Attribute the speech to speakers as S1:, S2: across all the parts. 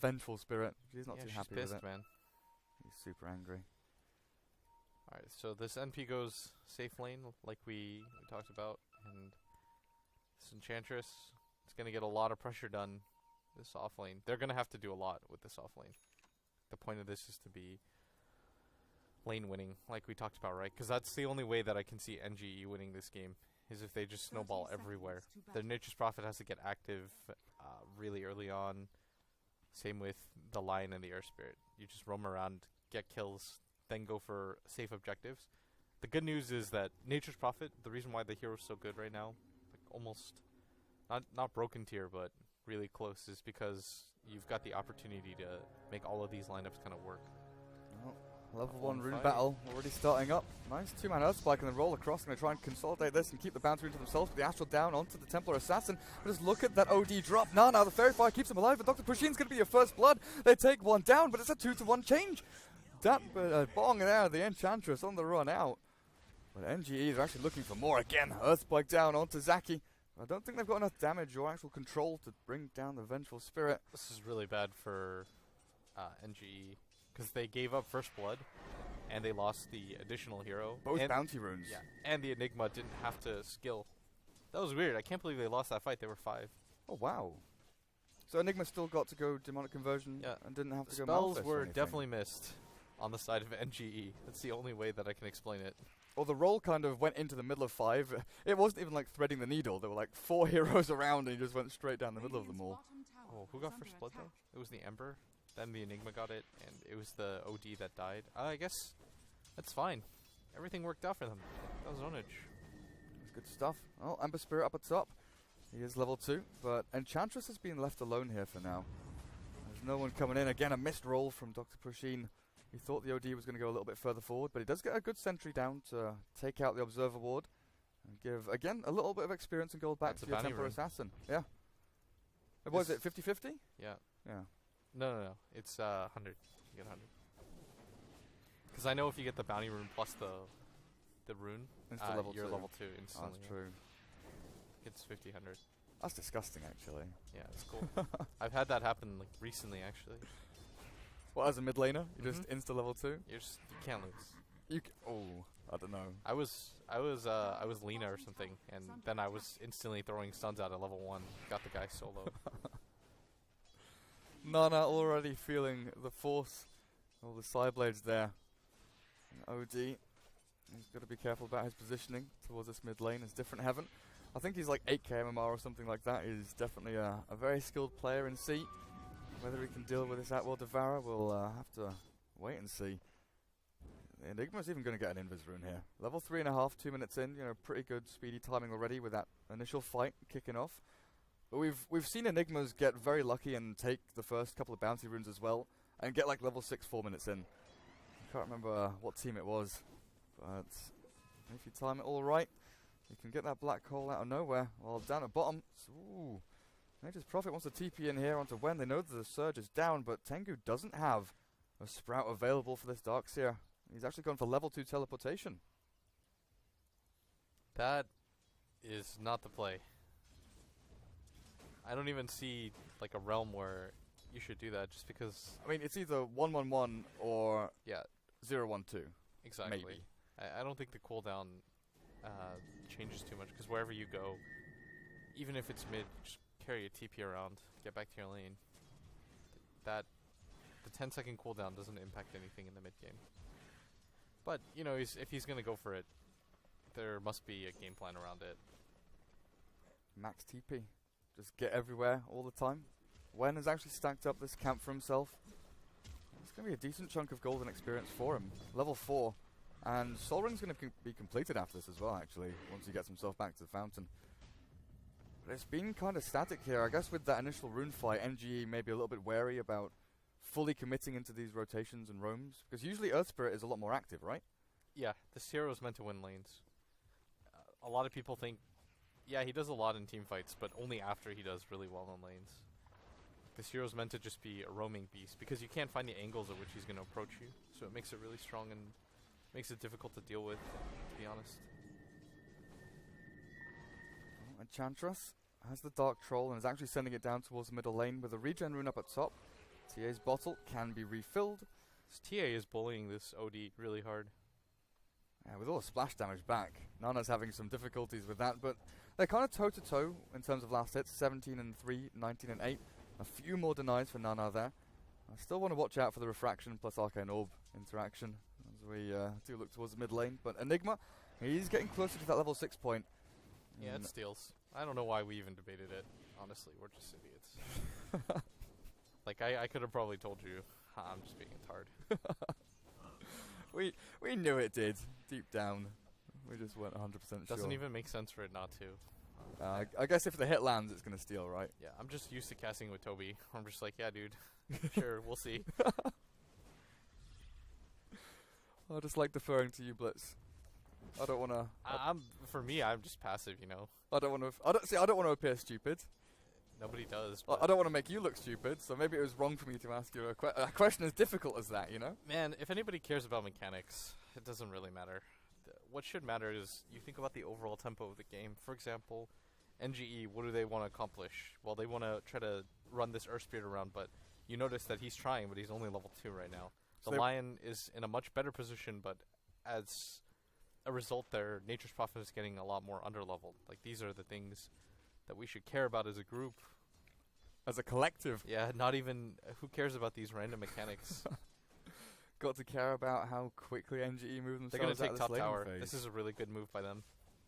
S1: Vengeful Spirit. She's not too
S2: she's
S1: happy
S2: pissed,
S1: with it.
S2: man.
S1: He's super angry.
S2: Alright, so this NP goes safe lane, like we talked about, and this Enchantress is going to get a lot of pressure done this off lane. They're going to have to do a lot with this off lane. The point of this is to be lane winning, like we talked about, right? Because that's the only way that I can see NGE winning this game, is if they just snowball everywhere. Their Nature's Prophet has to get active really early on. Same with the Lion and the Air Spirit. You just roam around, get kills, then go for safe objectives. The good news is that Nature's Prophet, the reason why the hero's so good right now, like almost not broken tier, but really close, is because you've got the opportunity to make all of these lineups kind of work.
S1: Oh, level 1 rune battle already starting up. Nice 2-man Earth Spike and then roll across. Going to try and consolidate this and keep the bounty rune to themselves. But the Astral down onto the Templar Assassin. But just look at that OD drop. Now the Fairy Fire keeps him alive. But Dr. Pushin's going to be your first blood. They take one down, but it's a 2-to-1 change. That bong there, the Enchantress on the run out. But NGE are actually looking for more again. Earth Spike down onto Zaki. I don't think they've got enough damage or actual control to bring down the Vengeful Spirit.
S2: This is really bad for NGE, because they gave up first blood, and they lost the additional hero.
S1: Both bounty runes.
S2: Yeah, and the Enigma didn't have to skill. That was weird. I can't believe they lost that fight. They were 5.
S1: Oh, wow. So Enigma still got to go Demonic Conversion and didn't have to go Malphite.
S2: Spells were definitely missed on the side of NGE. That's the only way that I can explain it.
S1: Well, the roll kind of went into the middle of 5. It wasn't even like threading the needle. There were like 4 heroes around and he just went straight down the middle of them all.
S2: Oh, who got first blood though? It was the Ember, then the Enigma got it, and it was the OD that died. I guess that's fine. Everything worked out for them. That was Onage.
S1: That's good stuff. Oh, Ember Spirit up at top. He is level 2, but Enchantress has been left alone here for now. There's no one coming in. Again, a missed roll from Dr. Pushin. He thought the OD was going to go a little bit further forward, but he does get a good sentry down to take out the Observer Ward and give, again, a little bit of experience and gold back to the Templar Assassin. Yeah. What was it, 50-50?
S2: Yeah.
S1: Yeah.
S2: No. It's 100. You get 100. Because I know if you get the bounty rune plus the rune, you're level 2 instantly.
S1: That's true.
S2: It's 50-100.
S1: That's disgusting, actually.
S2: Yeah, it's cool. I've had that happen like recently, actually.
S1: Well, as a mid laner, you just insta level 2.
S2: You can't lose.
S1: I don't know.
S2: I was Lena or something, and then I was instantly throwing stuns out at level 1. Got the guy solo.
S1: Nana already feeling the force. All the side blades there. And OD. He's got to be careful about his positioning towards this mid lane. It's different heaven. I think he's like 8k MMR or something like that. He's definitely a very skilled player in Sea. Whether he can deal with this Atwell Devourer, we'll have to wait and see. The Enigma's even going to get an Invis rune here. Level 3.5, 2 minutes in. You know, pretty good speedy timing already with that initial fight kicking off. But we've seen Enigmas get very lucky and take the first couple of bounty runes as well, and get like level 6 4 minutes in. I can't remember what team it was, but if you time it all right, you can get that black hole out of nowhere. Well, down at bottom. Ooh. Nature's Prophet wants to TP in here onto Wen. They know that the Surge is down, but Tengu doesn't have a Sprout available for this Darkseer. He's actually gone for level 2 teleportation.
S2: That is not the play. I don't even see like a realm where you should do that, just because...
S1: I mean, it's either 1-1-1 or 0-1-2.
S2: Exactly.
S1: Maybe.
S2: I don't think the cooldown changes too much, because wherever you go, even if it's mid, just carry a TP around, get back to your lane. The 10-second cooldown doesn't impact anything in the mid game. But you know, if he's gonna go for it, there must be a game plan around it.
S1: Max TP, just get everywhere all the time. Wen has actually stacked up this camp for himself. It's gonna be a decent chunk of golden experience for him. Level 4, and Sol Ring's gonna be completed after this as well. Actually, once he gets himself back to the fountain. But it's been kind of static here. I guess with that initial rune fight, NGE may be a little bit wary about fully committing into these rotations and roams, because usually Earth Spirit is a lot more active, right?
S2: Yeah, this hero is meant to win lanes. A lot of people think, yeah, he does a lot in team fights, but only after he does really well in lanes. This hero is meant to just be a roaming beast, because you can't find the angles at which he's going to approach you, so it makes it really strong and makes it difficult to deal with, to be honest.
S1: Enchantress has the Dark Troll and is actually sending it down towards the middle lane with a regen rune up at top. TA's bottle can be refilled.
S2: This TA is bullying this OD really hard.
S1: With all the splash damage back, Nana's having some difficulties with that, but they're kind of toe-to-toe in terms of last hits, 17 and 3, 19 and 8. A few more denies for Nana there. I still want to watch out for the Refraction plus Arcane Orb interaction as we do look towards the mid lane, but Enigma, he's getting closer to that level 6 point.
S2: Yeah, it steals. I don't know why we even debated it. Honestly, we're just idiots. Like, I could have probably told you. I'm just being a tard.
S1: We knew it did, deep down. We just weren't 100% sure.
S2: Doesn't even make sense for it not to.
S1: I guess if the hit lands, it's going to steal, right?
S2: Yeah, I'm just used to casting with Toby. I'm just like, yeah, dude. Sure, we'll see.
S1: I just like deferring to you, Blitz. I don't want to.
S2: For me, I'm just passive, you know.
S1: I don't want to. I don't want to appear stupid.
S2: Nobody does.
S1: I don't want to make you look stupid. So maybe it was wrong for me to ask you a question as difficult as that. You know.
S2: Man, if anybody cares about mechanics, it doesn't really matter. What should matter is you think about the overall tempo of the game. For example, NGE, what do they want to accomplish? Well, they want to try to run this Earth Spirit around, but you notice that he's trying, but he's only level 2 right now.
S1: So
S2: the Lion is in a much better position, but as a result, their Nature's Prophet is getting a lot more underleveled. Like, these are the things that we should care about as a group.
S1: As a collective.
S2: Yeah, not even... who cares about these random mechanics?
S1: Got to care about how quickly NGE move themselves.
S2: They're going to take
S1: out of
S2: top
S1: this
S2: tower.
S1: phase.
S2: This is a really good move by them.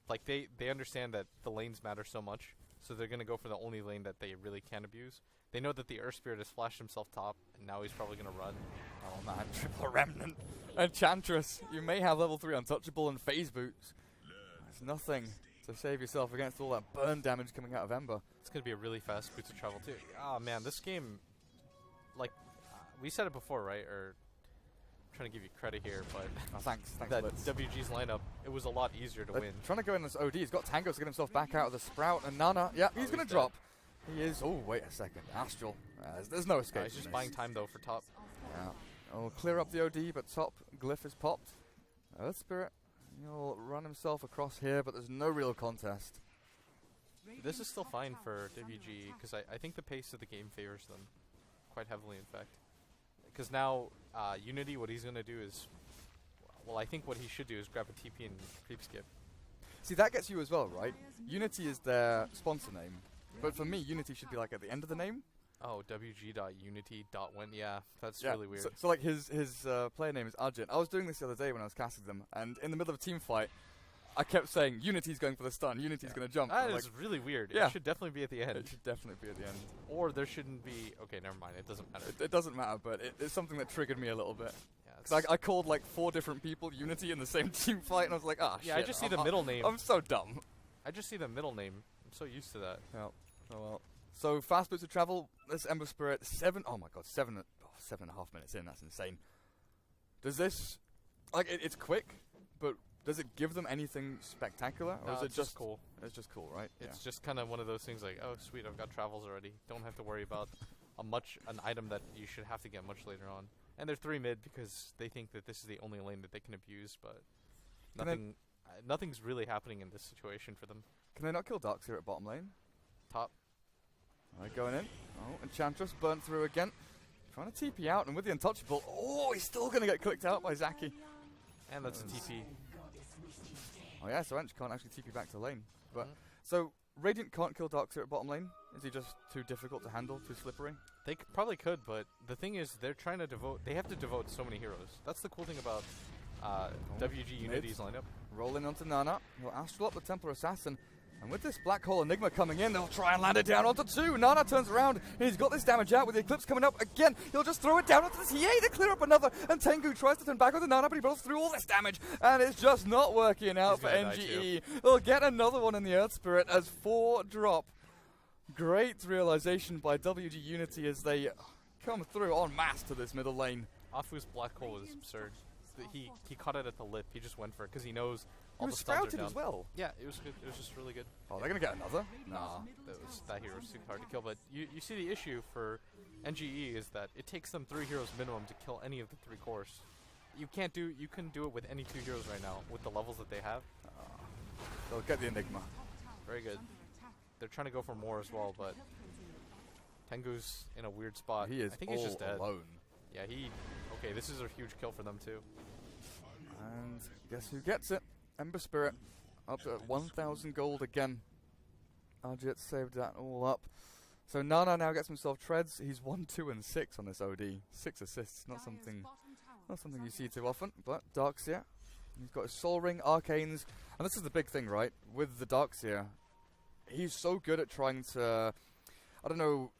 S2: Like, they understand that the lanes matter so much, so they're going to go for the only lane that they really can abuse. They know that the Earth Spirit has flashed himself top, and now he's probably going to run.
S1: Oh man, triple remnant. Enchantress, you may have level 3 untouchable and phase boots. There's nothing to save yourself against all that burn damage coming out of Ember.
S2: It's going to be a really fast boots of travel, too. Oh man, this game, like, we said it before, right? Or, I'm trying to give you credit here, but
S1: Thanks,
S2: that
S1: Blitz.
S2: WG's lineup, it was a lot easier to win.
S1: Trying to go in this OD. He's got Tango to get himself back out of the Sprout, and Nana, yeah, he's going to drop. He is. Oh, wait a second. Astral. There's no escape.
S2: He's just buying time, though, for top.
S1: Yeah. Oh, clear up the OD, but top glyph is popped. Earth Spirit, he'll run himself across here, but there's no real contest.
S2: This is still fine for WG, because I think the pace of the game favors them quite heavily, in fact. Because now, Unity, what he's going to do is... Well, I think what he should do is grab a TP and creep skip.
S1: See, that gets you as well, right? Unity is their sponsor name. But for me, Unity should be like at the end of the name.
S2: Oh, wg.unity.win. Yeah, that's really weird.
S1: So like his player name is Arjun. I was doing this the other day when I was casting them, and in the middle of a team fight, I kept saying, Unity's going for the stun, Unity's going to jump.
S2: That is really weird.
S1: Yeah.
S2: It should definitely be at the end.
S1: It should definitely be at the end.
S2: Or there shouldn't be... Okay, never mind. It doesn't matter.
S1: It doesn't matter, but it's something that triggered me a little bit.
S2: Yeah,
S1: Because I called like 4 different people Unity in the same team fight, and I was like, ah,
S2: yeah,
S1: shit.
S2: I just see the middle name.
S1: I'm so dumb.
S2: I just see the middle name. I'm so used to that.
S1: Yeah. Oh well. So fast boots of travel. This Ember Spirit 7. Oh my god, 7.5 minutes in. That's insane. Does this like it's quick, but does it give them anything spectacular, or is it
S2: it's just cool?
S1: It's just cool, right?
S2: It's just kind of one of those things like, oh sweet, I've got travels already. Don't have to worry about an item that you should have to get much later on. And they're 3 mid because they think that this is the only lane that they can abuse, but nothing's really happening in this situation for them.
S1: Can they not kill Darks here at bottom lane?
S2: Top.
S1: Alright, going in. Oh, Enchantress burnt through again. Trying to TP out, and with the untouchable, oh, he's still going to get clicked out by Zaki.
S2: And that's a TP.
S1: Oh yeah, so Ench can't actually TP back to lane. But so Radiant can't kill Darks here at bottom lane. Is he just too difficult to handle, too slippery?
S2: They probably could, but the thing is, they're trying to devote. They have to devote so many heroes. That's the cool thing about WG Unity's lineup.
S1: Rolling onto Nana. He'll Astral up the Templar Assassin. And with this Black Hole Enigma coming in, they'll try and land it down onto 2. Nana turns around, and he's got this damage out with the Eclipse coming up again. He'll just throw it down onto the TA to clear up another. And Tengu tries to turn back onto Nana, but he rolls through all this damage. And it's just not working out for NGE. They'll get another one in the Earth Spirit as 4 drop. Great realization by WG Unity as they come through en masse to this middle lane.
S2: Afu's Black Hole is absurd. He caught it at the lip. He just went for it because he knows all
S1: He
S2: the
S1: was
S2: stuns are
S1: sprouted
S2: down.
S1: as well.
S2: Yeah, it was good. It was just really good.
S1: Oh, they're going to get another?
S2: Nah, that hero was too hard to kill. But you see the issue for NGE is that it takes them 3 heroes minimum to kill any of the 3 cores. You couldn't do it with any 2 heroes right now with the levels that they have.
S1: They'll get the Enigma.
S2: Very good. They're trying to go for more as well, but Tengu's in a weird spot.
S1: He is
S2: I think
S1: all
S2: he's just dead.
S1: alone.
S2: Yeah, okay, this is a huge kill for them too.
S1: And guess who gets it? Ember Spirit. Up to 1,000 gold again. Arjit saved that all up. So Nana now gets himself treads. He's 1, 2, and 6 on this OD. 6 assists, not something you see too often. But Darkseer, he's got his Soul Ring, Arcanes, and this is the big thing, right? With the Darkseer, he's so good at trying to, I don't know,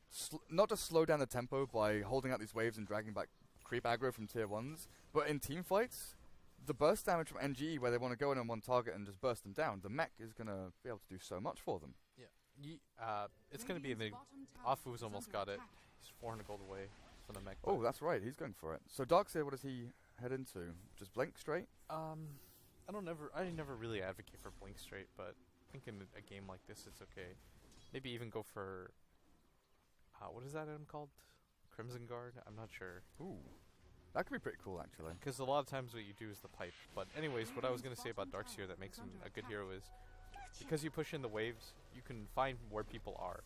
S1: not just slow down the tempo by holding out these waves and dragging back creep aggro from tier 1s, but in team fights, the burst damage from NGE where they want to go in on one target and just burst them down, the mech is going to be able to do so much for them.
S2: Yeah, it's going to be the Afu's almost got it. He's 400 gold away from the mech.
S1: Oh, that's right, he's going for it. So Darkseer, what does he head into? Just blink straight?
S2: I never really advocate for blink straight, but I think in a game like this it's okay. Maybe even go for what is that item called? Crimson Guard? I'm not sure.
S1: Ooh. That could be pretty cool, actually.
S2: Because a lot of times what you do is the pipe. But anyways, what I was going to say about Darkseer that makes him a good hero is because you push in the waves, you can find where people are,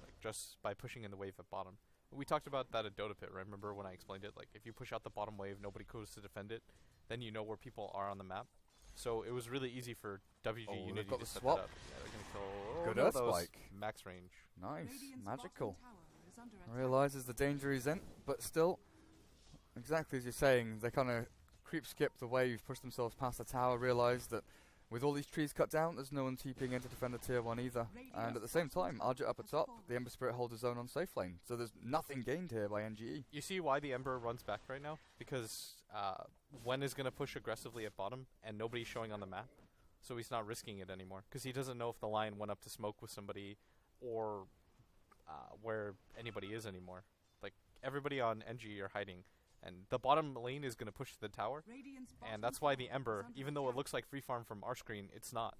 S2: like just by pushing in the wave at bottom. We talked about that at Dota Pit, remember when I explained it? Like if you push out the bottom wave, nobody goes to defend it, then you know where people are on the map. So it was really easy for WG Unity to set that up. Yeah, they're going to kill.
S1: Good Earth Spike.
S2: Max range.
S1: Nice, magical. Realizes the danger he's in, but still, exactly as you're saying, they kind of creep skip the wave, push themselves past the tower, realize that with all these trees cut down, there's no one TPing in to defend the tier 1 either. And at the same time, Arjit up at top, the Ember Spirit holds his own on safe lane. So there's nothing gained here by NGE.
S2: You see why the Ember runs back right now? Because Wen is going to push aggressively at bottom, and nobody's showing on the map. So he's not risking it anymore. Because he doesn't know if the line went up to smoke with somebody, or where anybody is anymore. Like, everybody on NGE are hiding. And the bottom lane is going to push to the tower, and that's why the Ember, even though it looks like free farm from our screen, it's not.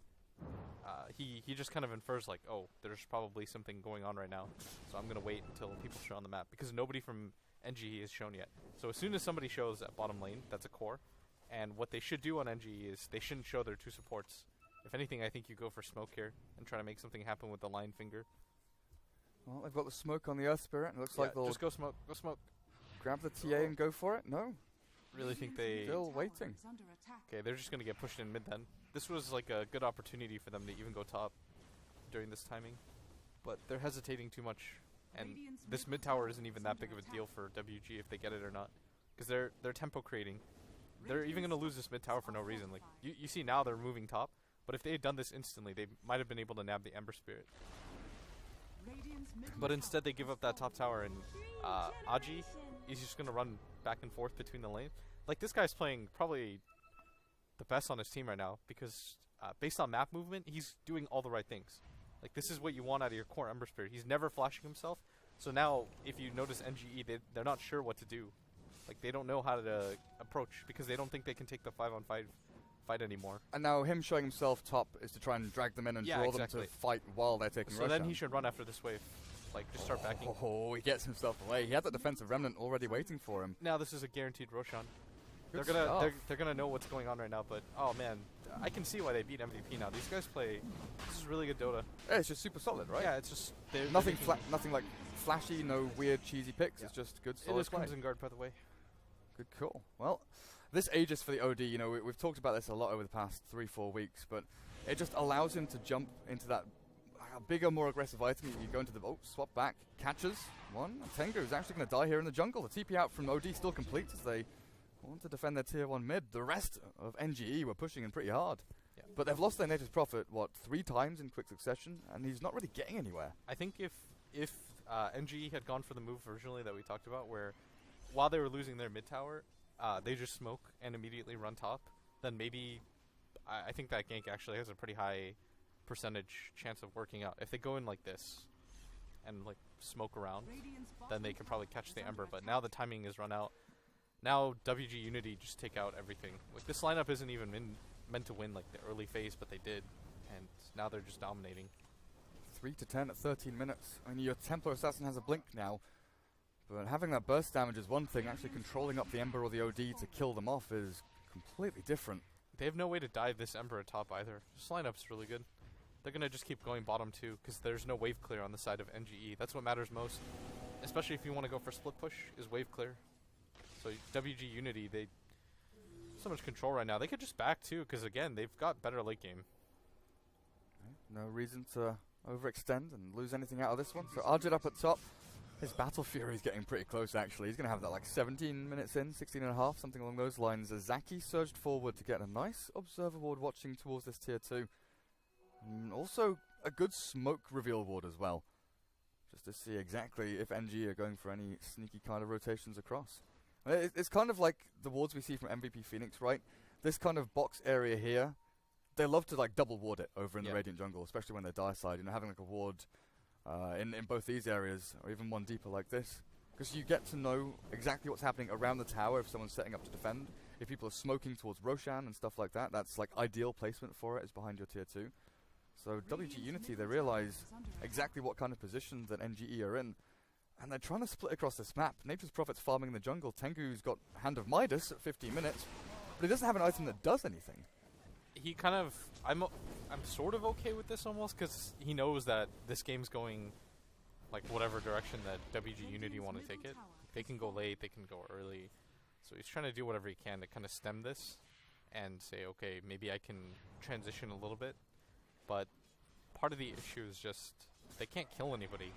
S2: He just kind of infers like, oh, there's probably something going on right now, so I'm going to wait until people show on the map, because nobody from NGE is shown yet. So as soon as somebody shows at bottom lane, that's a core, and what they should do on NGE is they shouldn't show their 2 supports. If anything, I think you go for smoke here and try to make something happen with the line finger.
S1: Well, they've got the smoke on the Earth Spirit, and it looks like they'll
S2: just go smoke,
S1: grab the TA and go for it? No.
S2: Really think they...
S1: Still waiting.
S2: Okay, they're just going to get pushed in mid then. This was like a good opportunity for them to even go top during this timing. But they're hesitating too much. And this mid tower isn't even that big of a deal for WG if they get it or not. Because they're tempo creating. They're even going to lose this mid tower for no reason. Like you see now they're moving top. But if they had done this instantly, they might have been able to nab the Ember Spirit. But instead they give up that top tower, and Aji, he's just going to run back and forth between the lanes. Like, this guy's playing probably the best on his team right now, because based on map movement, he's doing all the right things. Like, this is what you want out of your core Ember Spirit. He's never flashing himself. So now, if you notice NGE, they're not sure what to do. Like, they don't know how to approach, because they don't think they can take the 5-on-5 fight anymore.
S1: And now him showing himself top is to try and drag them in and draw them to fight while they're taking
S2: So
S1: Roshan.
S2: then he should run after this wave. Like, just start backing.
S1: Oh, he gets himself away. He had that defensive remnant already waiting for him.
S2: Now this is a guaranteed Roshan.
S1: Good
S2: They're gonna know what's going on right now, but oh man, I can see why they beat MVP now. These guys play. This is really good Dota.
S1: Yeah, it's just super solid, right?
S2: Yeah, it's just
S1: nothing like flashy, no weird cheesy picks. Yeah. It's just good solid.
S2: It is Crimson Guard, by the way.
S1: Good call. Well, this Aegis for the OD, you know, we've talked about this a lot over the past 3-4 weeks, but it just allows him to jump into that bigger, more aggressive item. You go into the swap back, catches one. Tengu is actually going to die here in the jungle. The TP out from OD still complete as they want to defend their tier 1 mid. The rest of NGE were pushing in pretty hard. Yeah. But they've lost their native prophet, 3 times in quick succession, and he's not really getting anywhere.
S2: I think if NGE had gone for the move originally that we talked about, where while they were losing their mid tower, they just smoke and immediately run top, then maybe I think that gank actually has a pretty high percentage chance of working out. If they go in like this and like smoke around, then they could probably catch the Ember. But now the timing is run out. Now WG Unity just take out everything. Like, this lineup isn't even meant to win like the early phase, but they did, and now they're just dominating.
S1: 3-10 at 13 minutes. I mean, your Templar Assassin has a blink now, but having that burst damage is one thing. Actually controlling up the Ember or the OD to kill them off is completely different.
S2: They have no way to dive this Ember at top either. This lineup's really good. They're going to just keep going bottom too, because there's no wave clear on the side of NGE. That's what matters most. especially if you want to go for split push, is wave clear. So WG Unity, they so much control right now. They could just back too, because again, they've got better late game.
S1: No reason to overextend and lose anything out of this one. So Arjit up at top. His Battle Fury is getting pretty close, actually. He's going to have that like 17 minutes in, 16 and a half, something along those lines. As Zaki surged forward to get a nice Observer Ward watching towards this tier 2. And also a good smoke reveal ward as well. Just to see exactly if NG are going for any sneaky kind of rotations across. It's kind of like the wards we see from MVP Phoenix, right? This kind of box area here, they love to like double ward it over in the Radiant jungle, especially when they're dire side. You know, having like a ward in both these areas, or even one deeper like this. Because you get to know exactly what's happening around the tower if someone's setting up to defend. If people are smoking towards Roshan and stuff like that, that's like ideal placement for it, is behind your tier 2. So WG Unity, they realize exactly what kind of position that NGE are in. And they're trying to split across this map. Nature's Prophet's farming in the jungle. Tengu's got Hand of Midas at 15 minutes. But he doesn't have an item that does anything.
S2: He kind of... I'm sort of okay with this almost, because he knows that this game's going like whatever direction that WG Unity want to take it. They can go late, they can go early. So he's trying to do whatever he can to kind of stem this and say, okay, maybe I can transition a little bit. But part of the issue is just they can't kill anybody.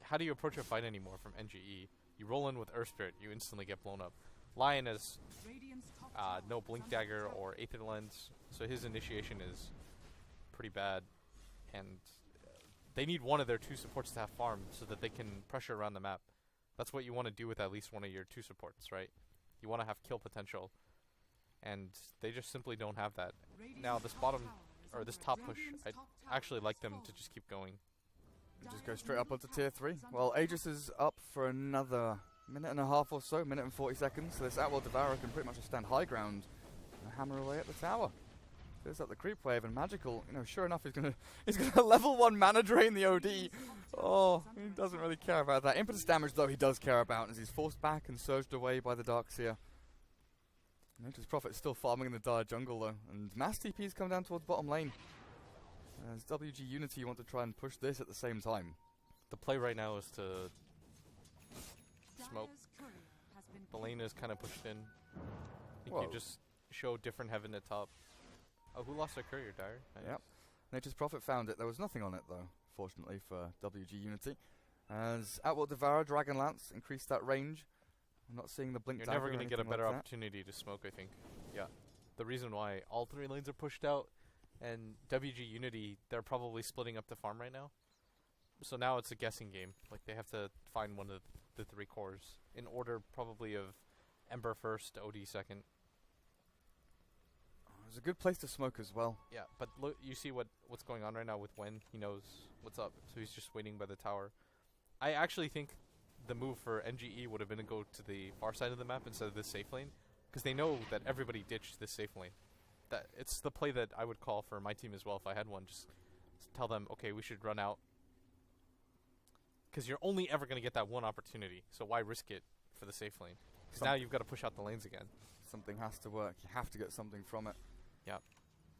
S2: How do you approach a fight anymore from NGE? You roll in with Earth Spirit, you instantly get blown up. Lion has no Blink Dagger or Aether Lens, so his initiation is pretty bad. And they need one of their 2 supports to have farm so that they can pressure around the map. That's what you want to do with at least one of your 2 supports, right? You want to have kill potential. And they just simply don't have that. Now this bottom, or this top push, I'd actually like them to just keep going.
S1: Just go straight up onto tier 3. Well, Aegis is up for another minute and a half or so, minute and 40 seconds. So this Outworld Devourer can pretty much just stand high ground and hammer away at the tower. There's up the creep wave, and Magical, you know, sure enough, he's gonna level 1 mana drain the OD. Oh, he doesn't really care about that. Impetus damage, though, he does care about, as he's forced back and surged away by the Darkseer. Nature's Prophet is still farming in the dire jungle, though, and mass TP's come down towards bottom lane. As WG Unity want to try and push this at the same time.
S2: The play right now is to smoke. The lane is kind of pushed in. I think you just show different heaven at top. Oh, who lost their courier? Dire? Nice.
S1: Yep. Nature's Prophet found it. There was nothing on it, though, fortunately for WG Unity. As Outworld Devourer, Dragonlance increased that range. I'm not seeing the Blink
S2: You're
S1: Dagger
S2: never going to get a better
S1: like
S2: opportunity to smoke, I think. Yeah. The reason why all 3 lanes are pushed out, and WG Unity, they're probably splitting up the farm right now. So now it's a guessing game. Like, they have to find one of the 3 cores in order probably of Ember first, OD second.
S1: It's a good place to smoke as well.
S2: Yeah, but look, you see what's going on right now with Wen. He knows what's up, so he's just waiting by the tower. I actually think the move for NGE would have been to go to the far side of the map instead of this safe lane, because they know that everybody ditched this safe lane. That it's the play that I would call for my team as well if I had one. Just tell them, okay, we should run out, because you're only ever going to get that one opportunity, so why risk it for the safe lane? Because now you've got to push out the lanes again.
S1: Something has to work. You have to get something from it.
S2: Yeah.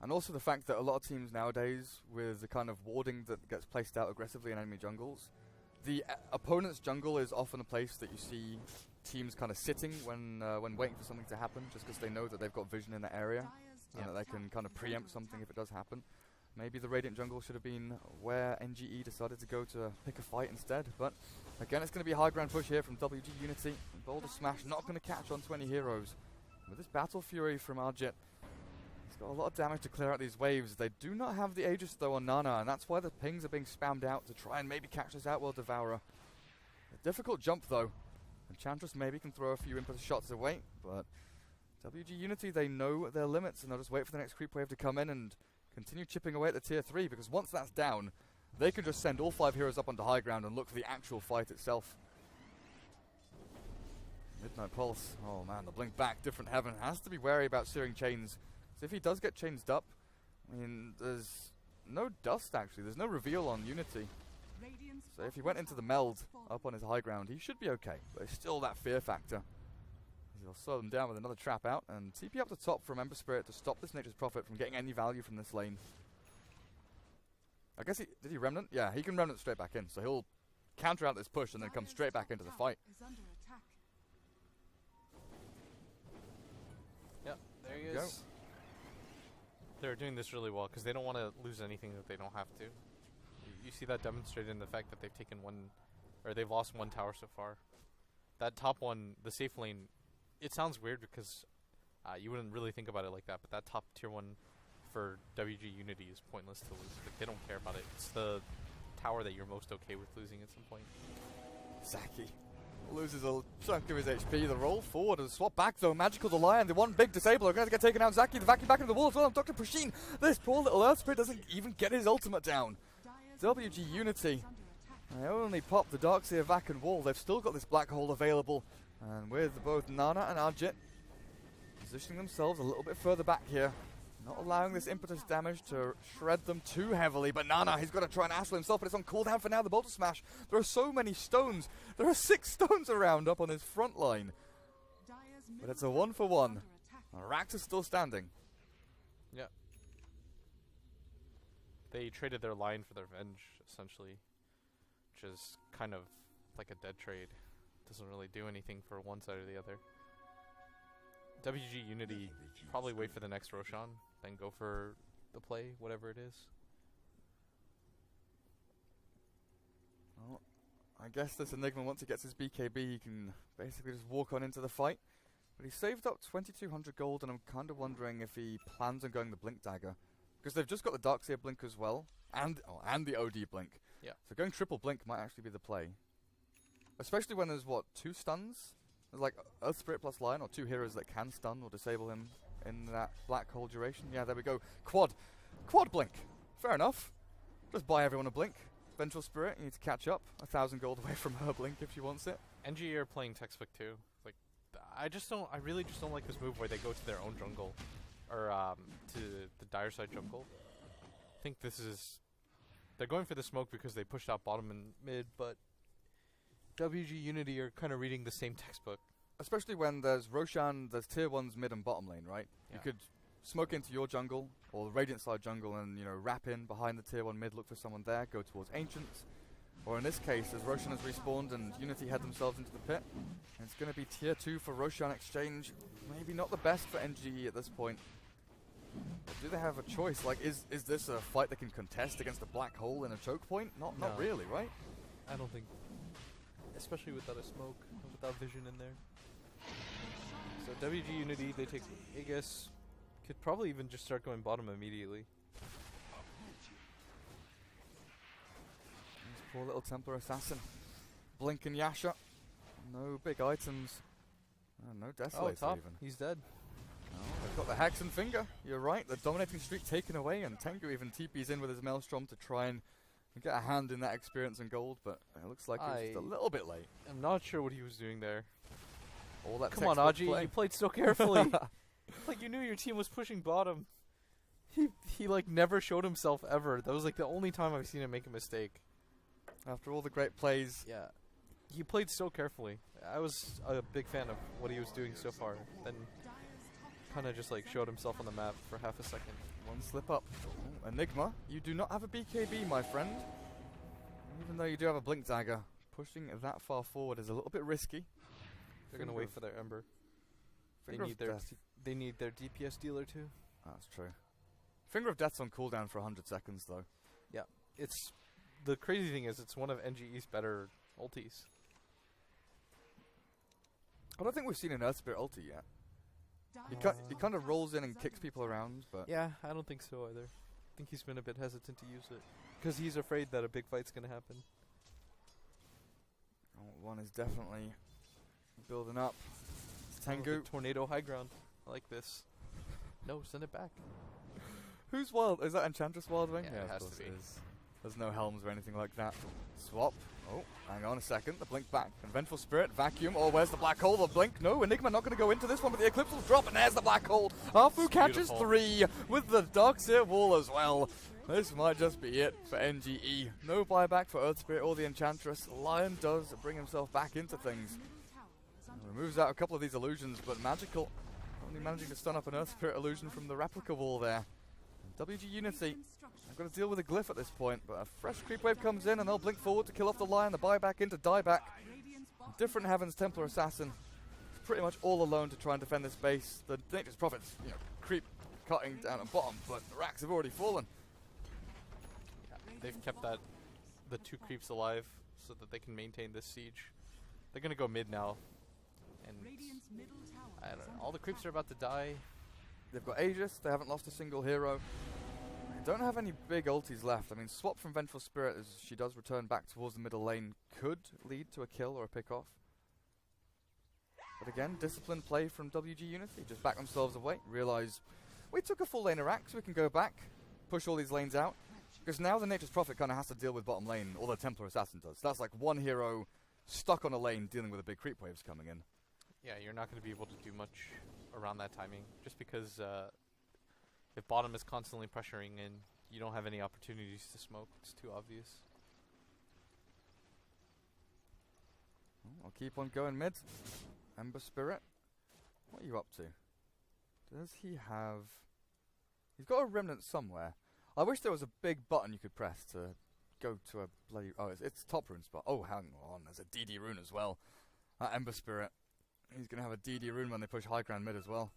S1: And also the fact that a lot of teams nowadays, with the kind of warding that gets placed out aggressively in enemy jungles, the opponent's jungle is often a place that you see teams kind of sitting when waiting for something to happen, just because they know that they've got vision in that area, and that they can kind of preempt something if it does happen. Maybe the Radiant jungle should have been where NGE decided to go to pick a fight instead, but again, it's going to be a high ground push here from WG Unity. Boulder Smash not going to catch on 20 heroes. With this Battle Fury from Arjit, he's got a lot of damage to clear out these waves. They do not have the Aegis though on Nana, and that's why the pings are being spammed out to try and maybe catch this Outworld Devourer. A difficult jump though. Enchantress maybe can throw a few impetus shots away, but WG Unity, they know their limits, and they'll just wait for the next creep wave to come in and continue chipping away at the tier 3, because once that's down, they can just send all 5 heroes up onto high ground and look for the actual fight itself. Midnight Pulse, oh man, the blink back, different heaven, has to be wary about searing chains. So if he does get chainsed up, I mean, there's no dust actually, there's no reveal on Unity. So if he went into the meld up on his high ground, he should be okay, but there's still that fear factor. He'll slow them down with another trap out, and TP up the top from Ember Spirit to stop this Nature's Prophet from getting any value from this lane. I guess did he Remnant? Yeah, he can Remnant straight back in, so he'll counter out this push and then come straight back into the fight.
S2: Yep, there he
S1: Go.
S2: is. They're doing this really well because they don't want to lose anything that they don't have to. You see that demonstrated in the fact that they've taken one, or they've lost one tower so far. That top one, the safe lane, it sounds weird because you wouldn't really think about it like that, but that top tier 1 for WG Unity is pointless to lose. Like, they don't care about it. It's the tower that you're most okay with losing at some point.
S1: Zaki loses a chunk of his HP. The roll forward and swap back though. Magical the Lion, the one big disabler, going to get taken out. Zaki, the vacuum back into the wall as well. Dr. Prasheen, this poor little Earth Spirit doesn't even get his ultimate down. WG Unity, they only popped the Darkseer vac and wall. They've still got this black hole available. And with both Nana and Arjit positioning themselves a little bit further back here, not allowing this impetus damage to shred them too heavily. But Nana, he's got to try and asshole himself, but it's on cooldown for now. The Bolter Smash. There are so many stones. There are 6 stones around up on his front line. But it's a 1-for-1. Rax is still standing.
S2: Yeah. They traded their line for their Venge, essentially, which is kind of like a dead trade. Doesn't really do anything for one side or the other. WG Unity probably wait for the next Roshan, then go for the play, whatever it is.
S1: Well, I guess this Enigma, once he gets his BKB, he can basically just walk on into the fight. But he saved up 2,200 gold, and I'm kind of wondering if he plans on going the Blink Dagger. Because they've just got the Darkseer Blink as well, and the OD Blink.
S2: Yeah.
S1: So going triple Blink might actually be the play. Especially when there's, what, 2 stuns? There's like Earth Spirit plus Lion, or 2 heroes that can stun or disable him in that black hole duration. Yeah, there we go. Quad Blink. Fair enough. Just buy everyone a Blink. Vengeful Spirit, you need to catch up. 1,000 gold away from her Blink if she wants it.
S2: NG are playing textbook too. Like, I really just don't like this move where they go to their own jungle, or to the dire side jungle. I think they're going for the smoke because they pushed out bottom and mid, but WG Unity are kind of reading the same textbook.
S1: Especially when there's Roshan, there's tier 1's mid and bottom lane, right?
S2: Yeah.
S1: You could smoke into your jungle, or the Radiant side jungle, and, you know, wrap in behind the tier 1 mid, look for someone there, go towards Ancients. Or in this case, as Roshan has respawned and Unity head themselves into the pit, it's going to be tier 2 for Roshan exchange. Maybe not the best for NGE at this point. But do they have a choice? Like, is this a fight they can contest against a black hole in a choke point? Not really, right?
S2: I don't think, especially without a smoke, and without vision in there. So WG Unity, they take Aegis, could probably even just start going bottom immediately.
S1: This poor little Templar Assassin. Blink and Yasha. No big items. No Desolator
S2: top,
S1: even.
S2: he's dead.
S1: Oh, they've got the Hex and Finger. You're right, the dominating streak taken away, and Tengu even TP's in with his Maelstrom to try and get a hand in that experience and gold, but it looks like he's just a little bit late.
S2: I'm not sure what he was doing there.
S1: All that
S2: Come on,
S1: textbook
S2: Aji,
S1: play.
S2: you played so carefully. Like, you knew your team was pushing bottom. He like never showed himself ever. That was like the only time I've seen him make a mistake.
S1: After all the great plays.
S2: Yeah. He played so carefully. I was a big fan of what he was doing so far. Then kind of just like showed himself on the map for half a second.
S1: One slip up. Oh, Enigma, you do not have a BKB, my friend. Even though you do have a Blink Dagger, pushing that far forward is a little bit risky.
S2: They're going to wait for their Ember. They
S1: Finger
S2: need
S1: of
S2: their
S1: Death.
S2: they need their DPS dealer too.
S1: That's true. Finger of Death's on cooldown for 100 seconds, though.
S2: Yeah. It's the crazy thing is it's one of NGE's better ultis.
S1: I don't think we've seen an Earth Spirit ulti yet. He kind of rolls in and kicks people around, but
S2: Yeah, I don't think so either. I think he's been a bit hesitant to use it because he's afraid that a big fight's going to happen.
S1: one is definitely building up. It's
S2: Oh,
S1: Tengu.
S2: the tornado high ground. I like this. No, send it back.
S1: Who's wild? Is that Enchantress Wild Wing?
S2: Yeah, it
S1: of
S2: has to
S1: course
S2: be.
S1: it is. There's no helms or anything like that. Swap. Oh, hang on a second. The blink back. And Vengeful Spirit. Vacuum. Oh, where's the black hole? The blink. No, Enigma not going to go into this one, but the Eclipse will drop, and there's the black hole. Arfu catches
S2: beautiful.
S1: 3 with the Darkseer wall as well. This might just be it for NGE. No buyback for Earth Spirit or the Enchantress. Lion does bring himself back into things. Removes out a couple of these illusions, but Magical only managing to stun up an Earth Spirit illusion from the replica wall there. WG Unity, I've got to deal with a glyph at this point, but a fresh creep wave comes in and they'll blink forward to kill off the Lion, the buyback into dieback. Different Heavens Templar Assassin is pretty much all alone to try and defend this base. The Nature's Prophets, creep cutting down at bottom, but the racks have already fallen.
S2: Yeah, they've kept the 2 creeps alive so that they can maintain this siege. They're going to go mid now. And I don't know, all the creeps are about to die.
S1: They've got Aegis, they haven't lost a single hero. They don't have any big ultis left. I mean, swap from Vengeful Spirit as she does return back towards the middle lane could lead to a kill or a pick off. But again, disciplined play from WG Unity. Just back themselves away, realise we took a full lane of racks, we can go back, push all these lanes out. Because now the Nature's Prophet kind of has to deal with bottom lane, or the Templar Assassin does. So that's like one hero stuck on a lane dealing with the big creep waves coming in.
S2: Yeah, you're not going to be able to do much around that timing, just because if bottom is constantly pressuring in, you don't have any opportunities to smoke. It's too obvious.
S1: I'll keep on going mid. Ember Spirit, what are you up to? Does he have... He's got a remnant somewhere. I wish there was a big button you could press to go to a bloody... Oh, it's top rune spot. Oh, hang on, there's a DD rune as well. Ember Spirit. He's going to have a DD rune when they push high ground mid as well.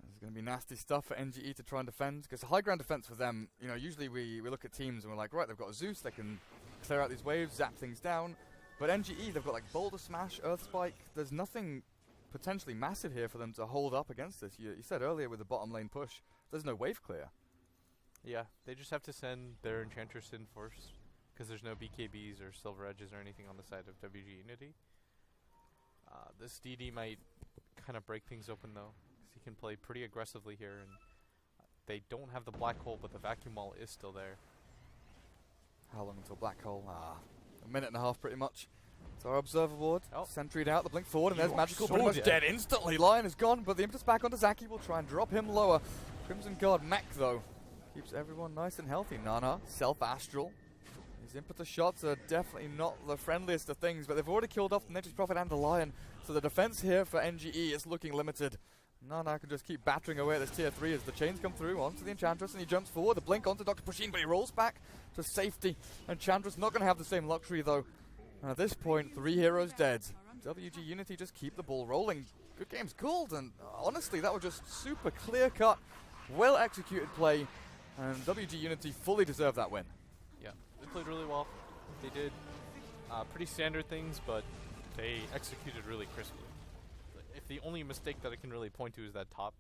S1: There's going to be nasty stuff for NGE to try and defend. Because high ground defense for them, usually we look at teams and we're like, right, they've got a Zeus, they can clear out these waves, zap things down. But NGE, they've got like Boulder Smash, Earth Spike. There's nothing potentially massive here for them to hold up against this. You said earlier with the bottom lane push, there's no wave clear.
S2: Yeah, they just have to send their Enchantress in first, because there's no BKBs or Silver Edges or anything on the side of WG Unity. This DD might kind of break things open though, because he can play pretty aggressively here, and they don't have the black hole, but the vacuum wall is still there.
S1: How long until black hole? A minute and a half pretty much. So our observer ward, sentryed out, the blink forward, and there's Magical pretty much dead instantly. Lion is gone, but the impetus back onto Zaki will try and drop him lower. Crimson Guard mech though, keeps everyone nice and healthy. Nana, self-astral. His impetus shots are definitely not the friendliest of things, but they've already killed off the Nature's Prophet and the Lion, so the defense here for NGE is looking limited. Nana can just keep battering away at this tier 3 as the chains come through onto the Enchantress, and he jumps forward, the blink onto Dr. Pushin, but he rolls back to safety. Enchantress not going to have the same luxury though. And at this point, 3 heroes dead. WG Unity just keep the ball rolling. Good games called, and honestly, that was just super clear-cut, well-executed play, and WG Unity fully deserved that win.
S2: Yeah, they played really well. They did pretty standard things, but they executed really crisply. If the only mistake that I can really point to is that top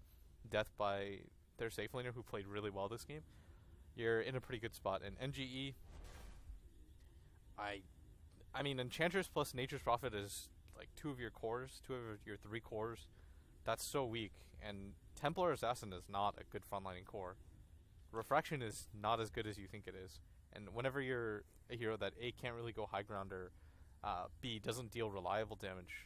S2: death by their safe laner who played really well this game, you're in a pretty good spot. And NGE, I mean, Enchantress plus Nature's Prophet is like 2 of your cores, 2 of your 3 cores. That's so weak. And Templar Assassin is not a good frontlining core. Refraction is not as good as you think it is. And whenever you're a hero that A, can't really go high ground, or B, doesn't deal reliable damage,